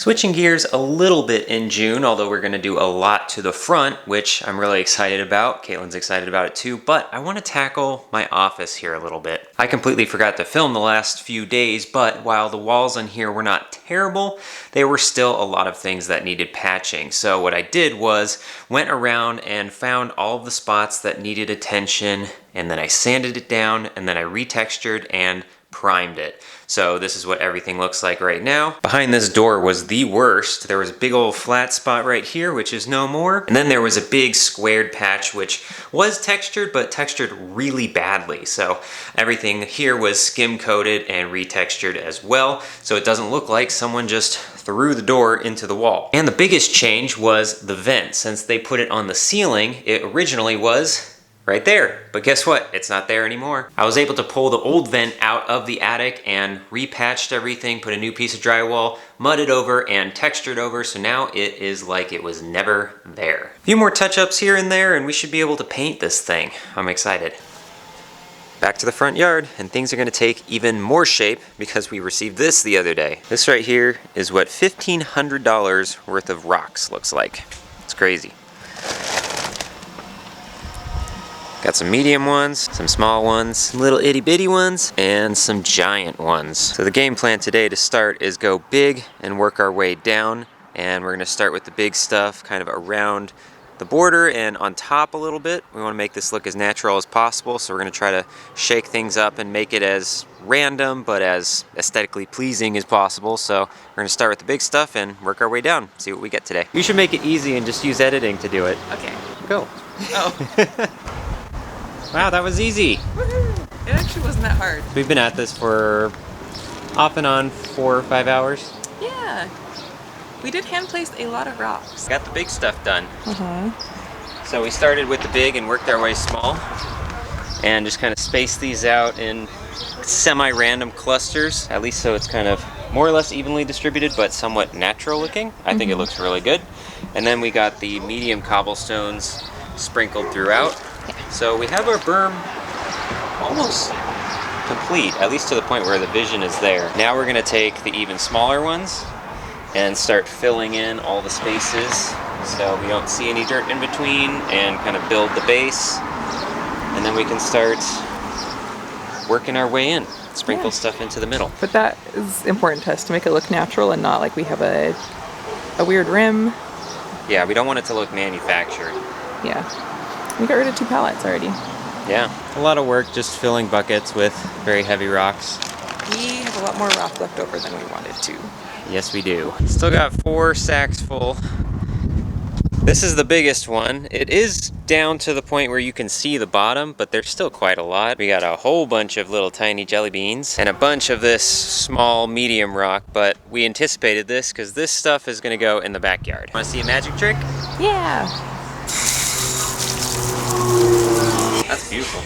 Switching gears a little bit in June, although we're going to do a lot to the front, which I'm really excited about. Caitlin's excited about it too, but I want to tackle my office here a little bit. I completely forgot to film the last few days, but while the walls in here were not terrible, there were still a lot of things that needed patching. So what I did was went around and found all of the spots that needed attention, and then I sanded it down, and then I retextured and primed it. So this is what everything looks like right now. Behind this door was the worst. There was a big old flat spot right here, which is no more. And then there was a big squared patch, which was textured, but textured really badly. So everything here was skim coated and retextured as well. So it doesn't look like someone just threw the door into the wall. And the biggest change was the vent. Since they put it on the ceiling, it originally was right there. But guess what? It's not there anymore. I was able to pull the old vent out of the attic and repatched everything, put a new piece of drywall, mudded over, and textured over, so now it is like it was never there. A few more touch-ups here and there, and we should be able to paint this thing. I'm excited. Back to the front yard, and things are gonna take even more shape because we received this the other day. This right here is what $1,500 worth of rocks looks like. It's crazy. Got some medium ones, some small ones, some little itty bitty ones, and some giant ones. So the game plan today to start is go big and work our way down. And we're gonna start with the big stuff kind of around the border and on top a little bit. We wanna make this look as natural as possible. So we're gonna try to shake things up and make it as random but as aesthetically pleasing as possible. So we're gonna start with the big stuff and work our way down, see what we get today. You should make it easy and just use editing to do it. Okay. Go. Oh. Wow, that was easy. Woohoo! It actually wasn't that hard. We've been at this for off and on 4 or 5 hours. Yeah. We did hand place a lot of rocks. Got the big stuff done. So we started with the big and worked our way small. And just kind of spaced these out in semi-random clusters, at least so it's kind of more or less evenly distributed, but somewhat natural looking. I think it looks really good. And then we got the medium cobblestones sprinkled throughout. So we have our berm almost complete, at least to the point where the vision is there. Now we're gonna take the even smaller ones and start filling in all the spaces so we don't see any dirt in between and kind of build the base. And then we can start working our way in, sprinkle stuff into the middle. But that is important to us, to make it look natural and not like we have a weird rim. Yeah, we don't want it to look manufactured. Yeah. We got rid of 2 pallets already. Yeah, a lot of work just filling buckets with very heavy rocks. We have a lot more rock left over than we wanted to. Yes, we do. Still got 4 sacks full. This is the biggest one. It is down to the point where you can see the bottom, but there's still quite a lot. We got a whole bunch of little tiny jelly beans and a bunch of this small medium rock, but we anticipated this because this stuff is gonna go in the backyard. Wanna see a magic trick? Yeah. That's beautiful.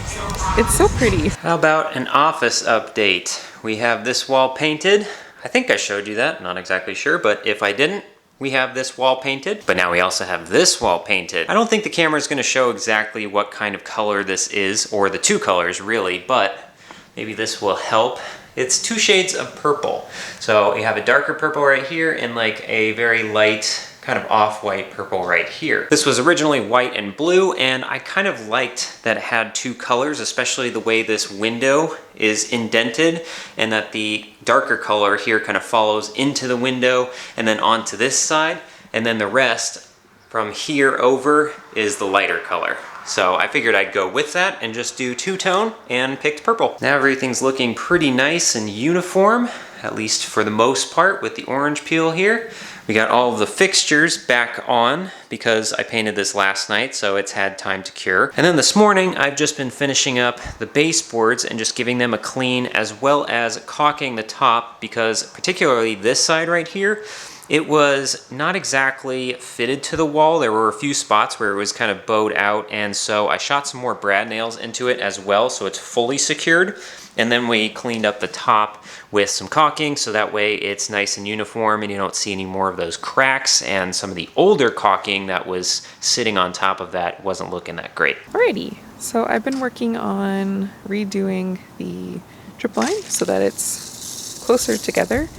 It's so pretty. How about an office update? We have this wall painted. I think I showed you that, not exactly sure, but if I didn't, we have this wall painted, but now we also have this wall painted. I don't think the camera is gonna show exactly what kind of color this is, or the 2 colors really, but maybe this will help. It's 2 shades of purple. So you have a darker purple right here and like a very light kind of off-white purple right here. This was originally white and blue, and I kind of liked that it had 2 colors, especially the way this window is indented and that the darker color here kind of follows into the window and then onto this side, and then the rest from here over is the lighter color. So I figured I'd go with that and just do 2-tone and picked purple. Now everything's looking pretty nice and uniform, at least for the most part, with the orange peel here. We got all of the fixtures back on because I painted this last night, so it's had time to cure. And then this morning, I've just been finishing up the baseboards and just giving them a clean, as well as caulking the top, because particularly this side right here, it was not exactly fitted to the wall. There were a few spots where it was kind of bowed out, and so I shot some more brad nails into it as well, so it's fully secured. And then we cleaned up the top with some caulking, so that way it's nice and uniform and you don't see any more of those cracks, and some of the older caulking that was sitting on top of that wasn't looking that great. Alrighty, so I've been working on redoing the drip line so that it's closer together,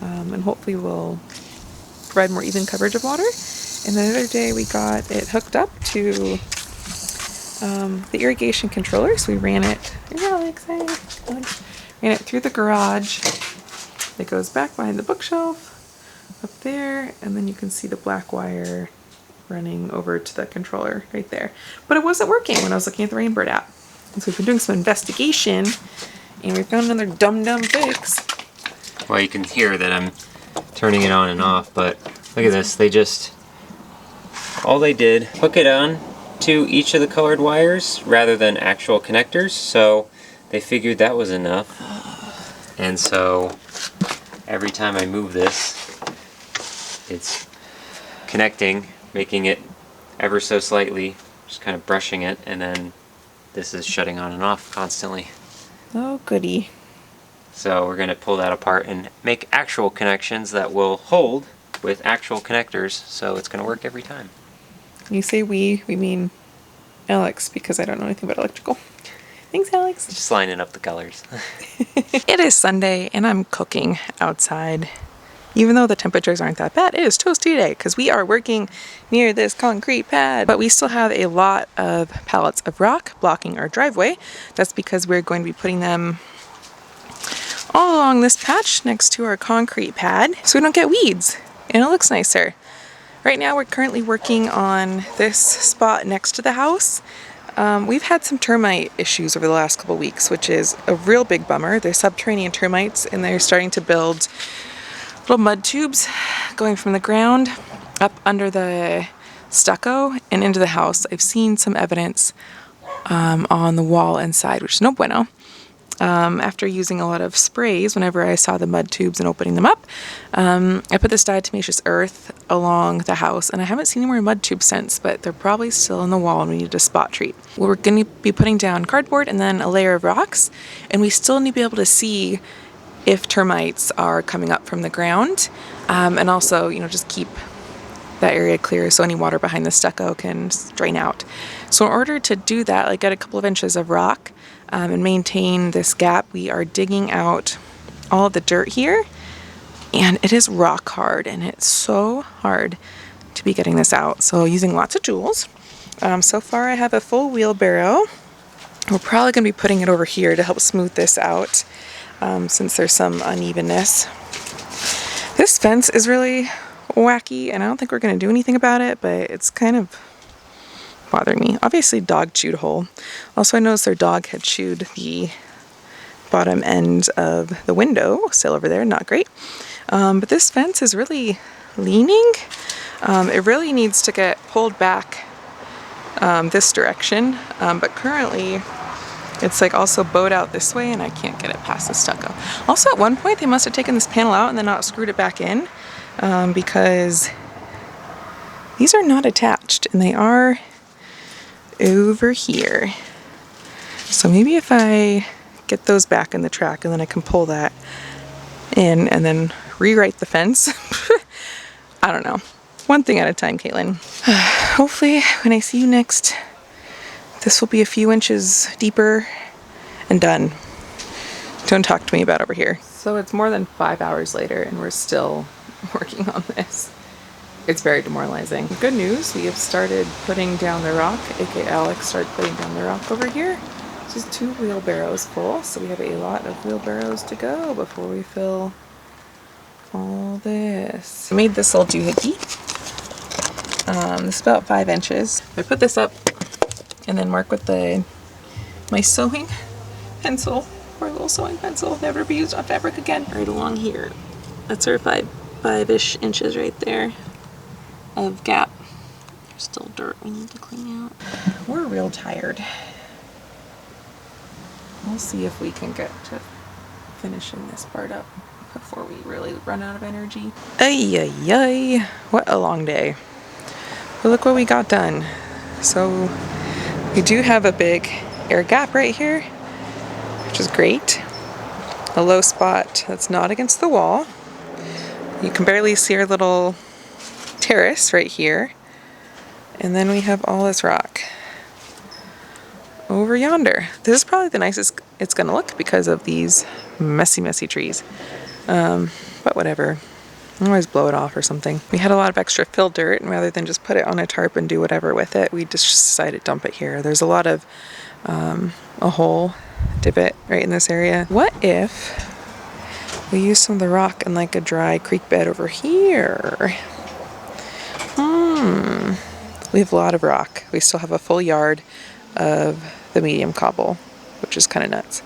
and hopefully we'll provide more even coverage of water. And the other day we got it hooked up to the irrigation controller, so we ran it. Alex, ran it through the garage. It goes back behind the bookshelf up there, and then you can see the black wire running over to the controller right there. But it wasn't working when I was looking at the Rainbird app. And so we've been doing some investigation, and we found another dumb fix. Well, you can hear that I'm turning it on and off, but look at this. All they did, hook it on to each of the colored wires rather than actual connectors, so they figured that was enough. And so every time I move this, it's connecting, making it ever so slightly, just kind of brushing it, and then this is shutting on and off constantly. Oh, goody. So we're going to pull that apart and make actual connections that will hold with actual connectors, so it's going to work every time. You say we mean Alex, because I don't know anything about electrical. Thanks, Alex. Just lining up the colors. It is Sunday, and I'm cooking outside. Even though the temperatures aren't that bad, it is toasty today because we are working near this concrete pad. But we still have a lot of pallets of rock blocking our driveway. That's because we're going to be putting them all along this patch next to our concrete pad so we don't get weeds and it looks nicer. Right now we're currently working on this spot next to the house. We've had some termite issues over the last couple weeks, which is a real big bummer. They're subterranean termites and they're starting to build little mud tubes going from the ground up under the stucco and into the house. I've seen some evidence on the wall inside, which is no bueno. After using a lot of sprays, whenever I saw the mud tubes and opening them up, I put this diatomaceous earth along the house, and I haven't seen any more mud tubes since, but they're probably still in the wall and we need to spot treat. We're going to be putting down cardboard and then a layer of rocks, and we still need to be able to see if termites are coming up from the ground, and also, just keep that area clear so any water behind the stucco can drain out. So in order to do that, get a couple of inches of rock and maintain this gap, we are digging out all of the dirt here, and it is rock hard, and it's so hard to be getting this out. So using lots of tools. So far I have a full wheelbarrow. We're probably going to be putting it over here to help smooth this out. Since there's some unevenness. This fence is really wacky, and I don't think we're going to do anything about it, but it's kind of bothering me. Obviously, dog chewed a hole. Also, I noticed their dog had chewed the bottom end of the window, still over there, not great. But this fence is really leaning. It really needs to get pulled back this direction, but currently it's also bowed out this way and I can't get it past the stucco. Also, at one point they must have taken this panel out and then not screwed it back in, because these are not attached and they are over here. So maybe if I get those back in the track and then I can pull that in and then rewrite the fence. I don't know. One thing at a time, Caitlin. Hopefully when I see you next, this will be a few inches deeper and done. Don't talk to me about over here. So it's more than 5 hours later and we're still working on this. It's very demoralizing. Good news, we have started putting down the rock, aka Alex started putting down the rock over here. This is 2 wheelbarrows full, so we have a lot of wheelbarrows to go before we fill all this. I made this little doohickey. This is about 5 inches. I put this up and then mark with my sewing pencil, or little sewing pencil, never to be used on fabric again. Right along here. That's our 5-ish inches right there of gap. There's still dirt we need to clean out. We're real tired. We'll see if we can get to finishing this part up before we really run out of energy. Ay, ay, ay. What a long day. But look what we got done. So we do have a big air gap right here, which is great. A low spot that's not against the wall. You can barely see our little terrace right here. And then we have all this rock over yonder. This is probably the nicest it's gonna look because of these messy trees. But whatever. I always blow it off or something. We had a lot of extra fill dirt, and rather than just put it on a tarp and do whatever with it, we just decided to dump it here. There's a lot of a hole, divot right in this area. What if we use some of the rock in like a dry creek bed over here? We have a lot of rock. We still have a full yard of the medium cobble, which is kind of nuts.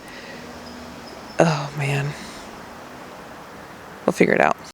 Oh man. We'll figure it out.